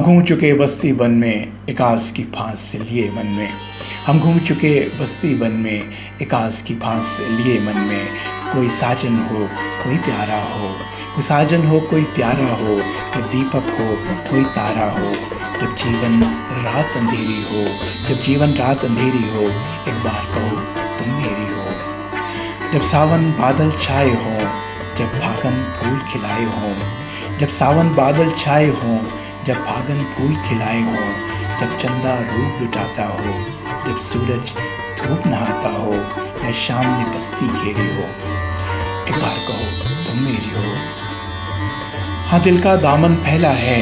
घूम चुके बस्ती बन में एक आस की फांस से लिए मन में। हम घूम चुके बस्ती बन में एक आस की फांस से लिए मन में। कोई साजन हो कोई प्यारा हो, कोई साजन हो कोई प्यारा हो, कोई दीपक हो कोई तारा हो। जब जीवन रात अंधेरी हो, जब जीवन रात अंधेरी हो, एक बार कहो तुम मेरी हो। जब सावन बादल छाए हों, जब फागन फूल खिलाए हों, जब सावन बादल छाए हों, जब फागन फूल खिलाए हों, जब चंदा रूप लुटाता हो, जब सूरज धूप नहाता हो, या शाम ने बस्ती घेरी हो, एक बार कहो तुम मेरी हो। हाँ दिल का दामन फैला है,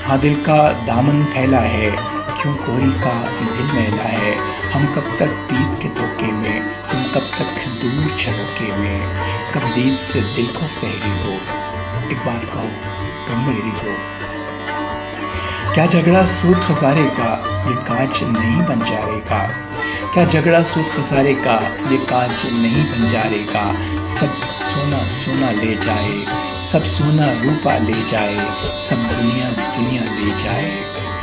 हाँ दिल का दामन फैला है, क्यों गोरी का दिल मैला है। हम कब तक प्रीत के धोखे में, तुम कब तक दूर झरोके में, कब दिल से दिल को सहरी हो, एक बार कहो तुम मेरी हो। क्या झगड़ा सूद खसारे का, ये काज नहीं बंजारे का। क्या झगड़ा सूद खसारे का, ये काज नहीं बंजारे का। सब सोना सोना ले जाए, सब सोना रूपा ले जाए, सब दुनिया दुनिया ले जाए,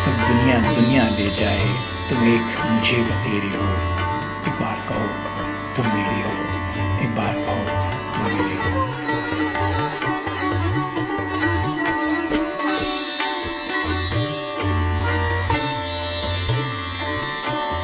सब दुनिया दुनिया ले जाए। तुम एक मुझे बतेरी हो, एक बार कहो तुम मेरी हो, एक बार कहो